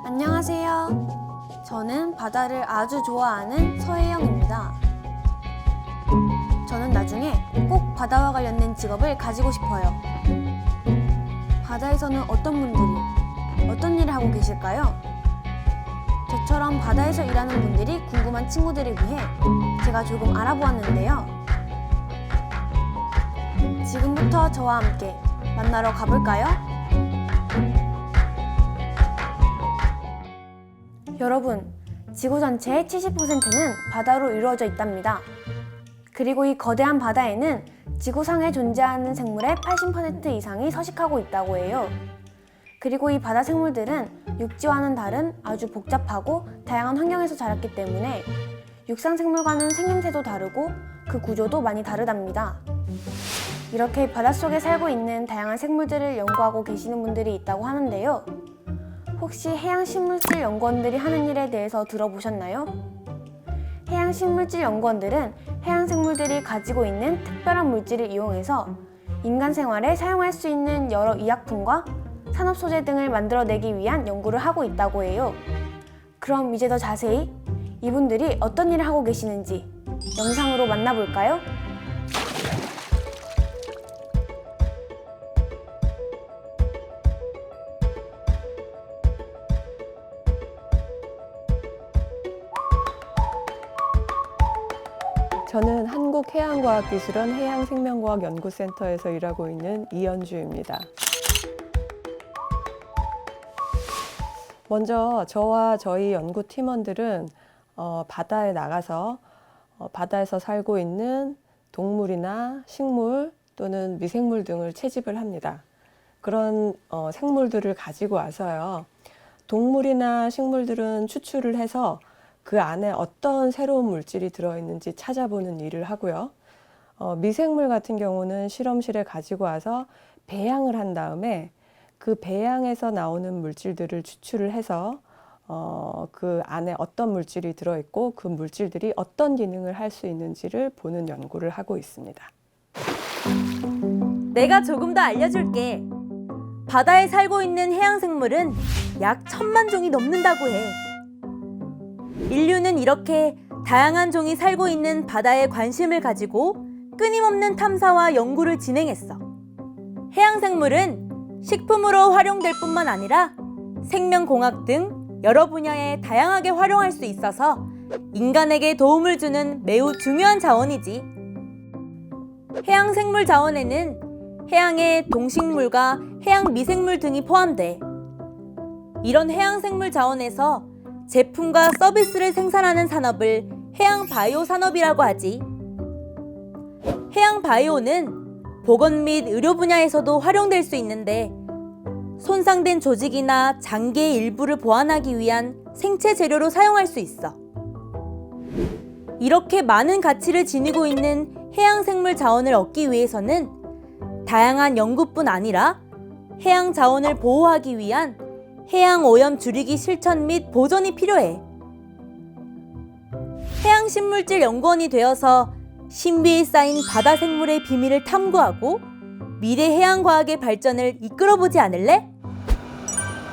안녕하세요. 저는 바다를 아주 좋아하는 서혜영입니다. 저는 나중에 꼭 바다와 관련된 직업을 가지고 싶어요. 바다에서는 어떤 분들이 어떤 일을 하고 계실까요? 저처럼 바다에서 일하는 분들이 궁금한 친구들을 위해 제가 조금 알아보았는데요. 지금부터 저와 함께 만나러 가볼까요? 여러분, 지구 전체의 70%는 바다로 이루어져 있답니다. 그리고 이 거대한 바다에는 지구상에 존재하는 생물의 80% 이상이 서식하고 있다고 해요. 그리고 이 바다 생물들은 육지와는 다른 아주 복잡하고 다양한 환경에서 자랐기 때문에 육상 생물과는 생김새도 다르고 그 구조도 많이 다르답니다. 이렇게 바닷속에 살고 있는 다양한 생물들을 연구하고 계시는 분들이 있다고 하는데요. 혹시 해양식물질 연구원들이 하는 일에 대해서 들어보셨나요? 해양식물질 연구원들은 해양생물들이 가지고 있는 특별한 물질을 이용해서 인간 생활에 사용할 수 있는 여러 의약품과 산업소재 등을 만들어내기 위한 연구를 하고 있다고 해요. 그럼 이제 더 자세히 이분들이 어떤 일을 하고 계시는지 영상으로 만나볼까요? 저는 한국해양과학기술원 해양생명과학연구센터에서 일하고 있는 이연주입니다. 먼저 저와 저희 연구팀원들은 바다에 나가서 바다에서 살고 있는 동물이나 식물 또는 미생물 등을 채집을 합니다. 그런 생물들을 가지고 와서요. 동물이나 식물들은 추출을 해서 그 안에 어떤 새로운 물질이 들어있는지 찾아보는 일을 하고요. 미생물 같은 경우는 실험실에 가지고 와서 배양을 한 다음에 그 배양에서 나오는 물질들을 추출을 해서 그 안에 어떤 물질이 들어있고 그 물질들이 어떤 기능을 할 수 있는지를 보는 연구를 하고 있습니다. 내가 조금 더 알려줄게. 바다에 살고 있는 해양생물은 약 1000만 종이 넘는다고 해. 인류는 이렇게 다양한 종이 살고 있는 바다에 관심을 가지고 끊임없는 탐사와 연구를 진행했어. 해양생물은 식품으로 활용될 뿐만 아니라 생명공학 등 여러 분야에 다양하게 활용할 수 있어서 인간에게 도움을 주는 매우 중요한 자원이지. 해양생물 자원에는 해양의 동식물과 해양 미생물 등이 포함돼. 이런 해양생물 자원에서 제품과 서비스를 생산하는 산업을 해양 바이오 산업이라고 하지. 해양 바이오는 보건 및 의료 분야에서도 활용될 수 있는데 손상된 조직이나 장기의 일부를 보완하기 위한 생체 재료로 사용할 수 있어. 이렇게 많은 가치를 지니고 있는 해양 생물 자원을 얻기 위해서는 다양한 연구뿐 아니라 해양 자원을 보호하기 위한 해양 오염 줄이기 실천 및 보존이 필요해. 해양식물질 연구원이 되어서 신비에 쌓인 바다 생물의 비밀을 탐구하고 미래 해양과학의 발전을 이끌어보지 않을래?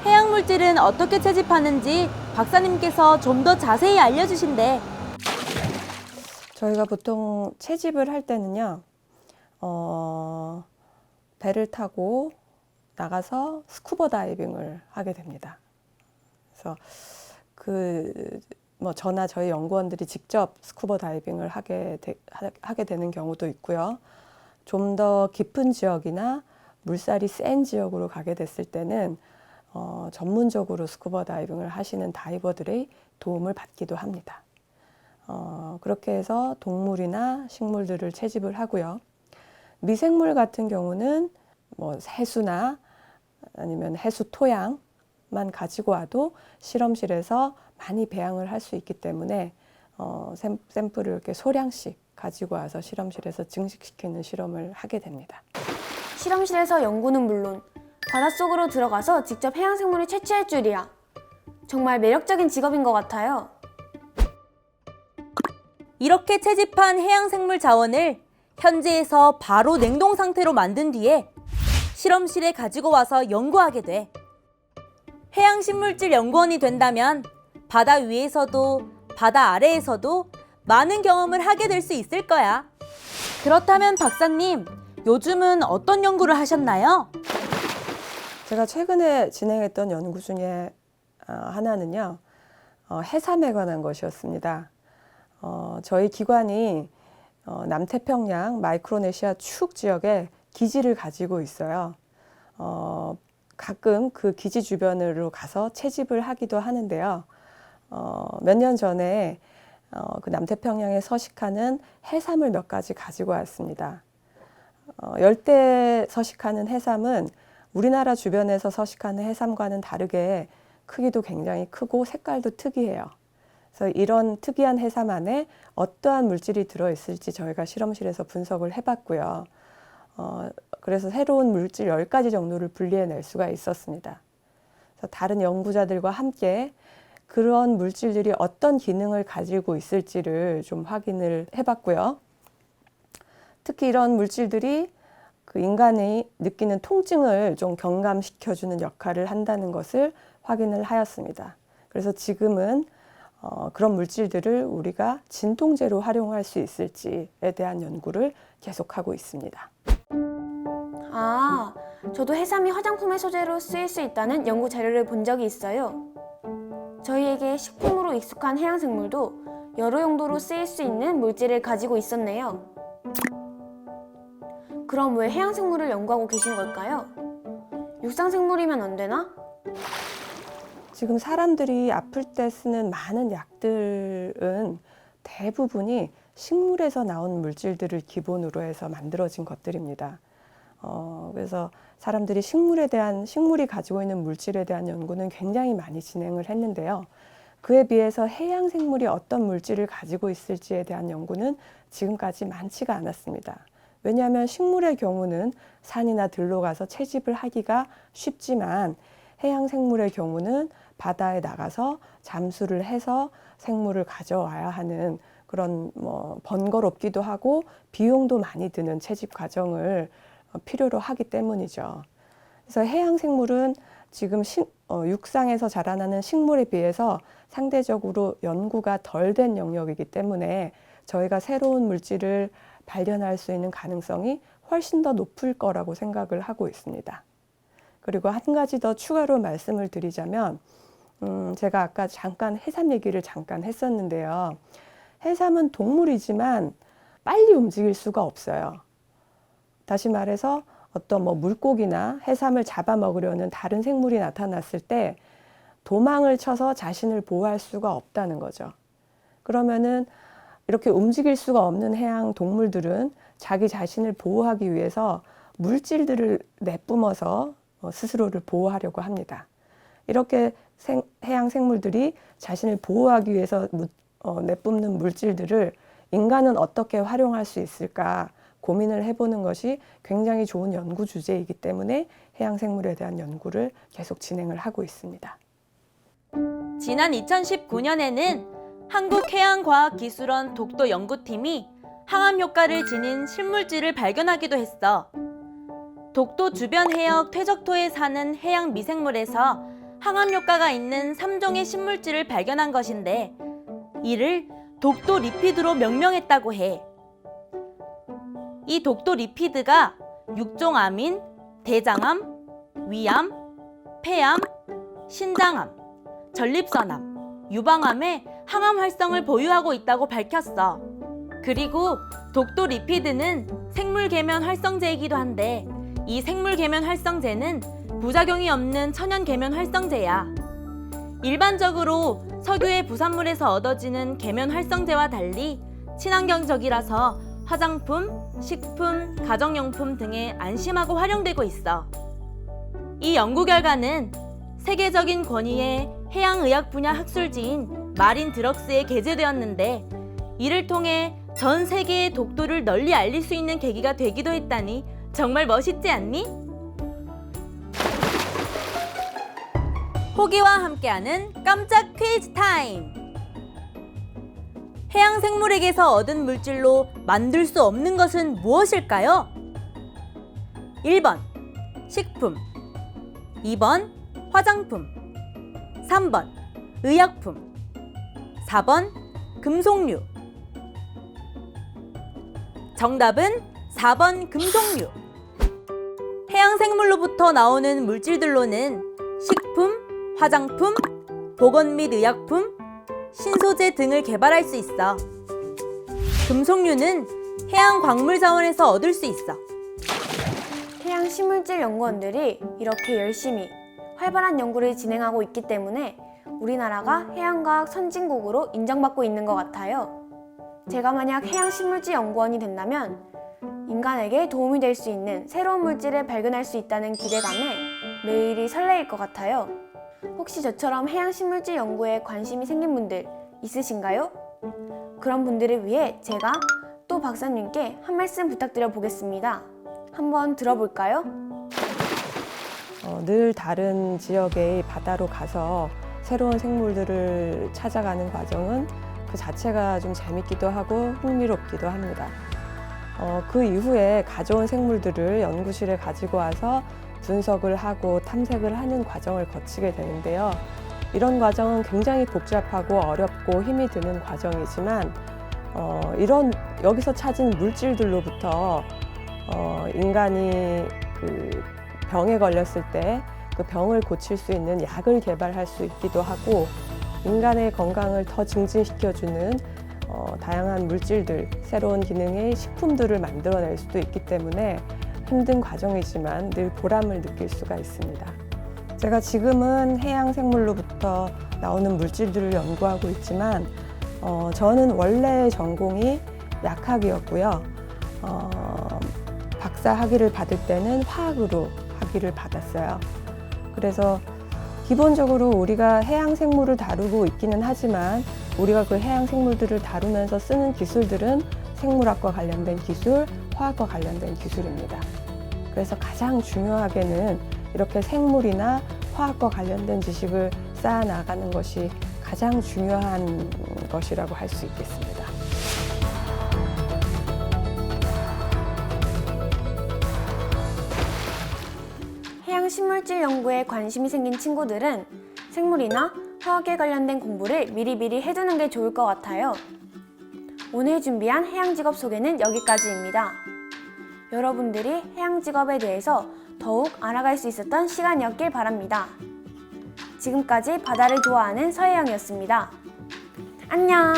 해양물질은 어떻게 채집하는지 박사님께서 좀 더 자세히 알려주신대. 저희가 보통 채집을 할 때는요. 배를 타고 나가서 스쿠버 다이빙을 하게 됩니다. 그래서 저나 저희 연구원들이 직접 스쿠버 다이빙을 하게 되는 경우도 있고요. 좀 더 깊은 지역이나 물살이 센 지역으로 가게 됐을 때는 전문적으로 스쿠버 다이빙을 하시는 다이버들의 도움을 받기도 합니다. 그렇게 해서 동물이나 식물들을 채집을 하고요. 미생물 같은 경우는 뭐 해수나 아니면 해수 토양만 가지고 와도 실험실에서 많이 배양을 할 수 있기 때문에 샘플을 이렇게 소량씩 가지고 와서 실험실에서 증식시키는 실험을 하게 됩니다. 실험실에서 연구는 물론 바닷속으로 들어가서 직접 해양생물을 채취할 줄이야. 정말 매력적인 직업인 것 같아요. 이렇게 채집한 해양생물 자원을 현지에서 바로 냉동 상태로 만든 뒤에 실험실에 가지고 와서 연구하게 돼. 해양식물질 연구원이 된다면 바다 위에서도 바다 아래에서도 많은 경험을 하게 될 수 있을 거야. 그렇다면 박사님, 요즘은 어떤 연구를 하셨나요? 제가 최근에 진행했던 연구 중에 하나는요, 해삼에 관한 것이었습니다. 저희 기관이 남태평양 마이크로네시아 추욱 지역에 기지를 가지고 있어요. 가끔 그 기지 주변으로 가서 채집을 하기도 하는데요. 몇 년 전에 그 남태평양에 서식하는 해삼을 몇 가지 가지고 왔습니다. 열대 서식하는 해삼은 우리나라 주변에서 서식하는 해삼과는 다르게 크기도 굉장히 크고 색깔도 특이해요. 그래서 이런 특이한 해삼 안에 어떠한 물질이 들어있을지 저희가 실험실에서 분석을 해봤고요. 그래서 새로운 물질 10가지 정도를 분리해낼 수가 있었습니다. 그래서 다른 연구자들과 함께 그런 물질들이 어떤 기능을 가지고 있을지를 좀 확인을 해봤고요. 특히 이런 물질들이 그 인간이 느끼는 통증을 좀 경감시켜주는 역할을 한다는 것을 확인을 하였습니다. 그래서 지금은 그런 물질들을 우리가 진통제로 활용할 수 있을지에 대한 연구를 계속하고 있습니다. 아, 저도 해삼이 화장품의 소재로 쓰일 수 있다는 연구 자료를 본 적이 있어요. 저희에게 식품으로 익숙한 해양생물도 여러 용도로 쓰일 수 있는 물질을 가지고 있었네요. 그럼 왜 해양생물을 연구하고 계신 걸까요? 육상생물이면 안 되나? 지금 사람들이 아플 때 쓰는 많은 약들은 대부분이 식물에서 나온 물질들을 기본으로 해서 만들어진 것들입니다. 그래서 사람들이 식물이 가지고 있는 물질에 대한 연구는 굉장히 많이 진행을 했는데요. 그에 비해서 해양 생물이 어떤 물질을 가지고 있을지에 대한 연구는 지금까지 많지가 않았습니다. 왜냐하면 식물의 경우는 산이나 들로 가서 채집을 하기가 쉽지만 해양 생물의 경우는 바다에 나가서 잠수를 해서 생물을 가져와야 하는 그런 번거롭기도 하고 비용도 많이 드는 채집 과정을 필요로 하기 때문이죠. 그래서 해양 생물은 지금 육상에서 자라나는 식물에 비해서 상대적으로 연구가 덜 된 영역이기 때문에 저희가 새로운 물질을 발견할 수 있는 가능성이 훨씬 더 높을 거라고 생각을 하고 있습니다. 그리고 한 가지 더 추가로 말씀을 드리자면 제가 아까 잠깐 해삼 얘기를 잠깐 했었는데요. 해삼은 동물이지만 빨리 움직일 수가 없어요. 다시 말해서 어떤 물고기나 해삼을 잡아먹으려는 다른 생물이 나타났을 때 도망을 쳐서 자신을 보호할 수가 없다는 거죠. 그러면은 이렇게 움직일 수가 없는 해양 동물들은 자기 자신을 보호하기 위해서 물질들을 내뿜어서 스스로를 보호하려고 합니다. 이렇게 해양 생물들이 자신을 보호하기 위해서 내뿜는 물질들을 인간은 어떻게 활용할 수 있을까 고민을 해보는 것이 굉장히 좋은 연구 주제이기 때문에 해양 생물에 대한 연구를 계속 진행을 하고 있습니다. 지난 2019년에는 한국해양과학기술원 독도 연구팀이 항암 효과를 지닌 실물질을 발견하기도 했어. 독도 주변 해역 퇴적토에 사는 해양 미생물에서 항암 효과가 있는 3종의 신물질을 발견한 것인데 이를 독도 리피드로 명명했다고 해. 이 독도 리피드가 육종암인 대장암, 위암, 폐암, 신장암, 전립선암, 유방암의 항암 활성을 보유하고 있다고 밝혔어. 그리고 독도 리피드는 생물 계면 활성제이기도 한데 이 생물 계면 활성제는 부작용이 없는 천연 계면 활성제야. 일반적으로 석유의 부산물에서 얻어지는 계면 활성제와 달리 친환경적이라서 화장품, 식품, 가정용품 등에 안심하고 활용되고 있어. 이 연구 결과는 세계적인 권위의 해양의학 분야 학술지인 마린 드럭스에 게재되었는데, 이를 통해 전 세계의 독도를 널리 알릴 수 있는 계기가 되기도 했다니 정말 멋있지 않니? 호기와 함께하는 깜짝 퀴즈 타임! 해양 생물에게서 얻은 물질로 만들 수 없는 것은 무엇일까요? 1번 식품, 2번 화장품, 3번 의약품, 4번 금속류. 정답은 4번 금속류. 해양 생물로부터 나오는 물질들로는 식품, 화장품, 보건 및 의약품, 신소재 등을 개발할 수 있어. 금속류는 해양 광물 자원에서 얻을 수 있어. 해양 식물질 연구원들이 이렇게 열심히 활발한 연구를 진행하고 있기 때문에 우리나라가 해양과학 선진국으로 인정받고 있는 것 같아요. 제가 만약 해양 식물질 연구원이 된다면 인간에게 도움이 될 수 있는 새로운 물질을 발견할 수 있다는 기대감에 매일이 설레일 것 같아요. 혹시 저처럼 해양 식물질 연구에 관심이 생긴 분들 있으신가요? 그런 분들을 위해 제가 또 박사님께 한 말씀 부탁드려 보겠습니다. 한번 들어볼까요? 늘 다른 지역의 바다로 가서 새로운 생물들을 찾아가는 과정은 그 자체가 좀 재밌기도 하고 흥미롭기도 합니다. 그 이후에 가져온 생물들을 연구실에 가지고 와서 분석을 하고 탐색을 하는 과정을 거치게 되는데요. 이런 과정은 굉장히 복잡하고 어렵고 힘이 드는 과정이지만 여기서 찾은 물질들로부터 인간이 그 병에 걸렸을 때 그 병을 고칠 수 있는 약을 개발할 수 있기도 하고, 인간의 건강을 더 증진시켜주는 다양한 물질들, 새로운 기능의 식품들을 만들어낼 수도 있기 때문에 힘든 과정이지만 늘 보람을 느낄 수가 있습니다. 제가 지금은 해양 생물로부터 나오는 물질들을 연구하고 있지만 저는 원래 전공이 약학이었고요. 박사 학위를 받을 때는 화학으로 학위를 받았어요. 그래서 기본적으로 우리가 해양 생물을 다루고 있기는 하지만 우리가 그 해양 생물들을 다루면서 쓰는 기술들은 생물학과 관련된 기술, 화학과 관련된 기술입니다. 그래서 가장 중요하게는 이렇게 생물이나 화학과 관련된 지식을 쌓아나가는 것이 가장 중요한 것이라고 할 수 있겠습니다. 해양 식물질 연구에 관심이 생긴 친구들은 생물이나 화학에 관련된 공부를 미리미리 해두는 게 좋을 것 같아요. 오늘 준비한 해양 직업 소개는 여기까지입니다. 여러분들이 해양 직업에 대해서 더욱 알아갈 수 있었던 시간이었길 바랍니다. 지금까지 바다를 좋아하는 서혜영이었습니다. 안녕!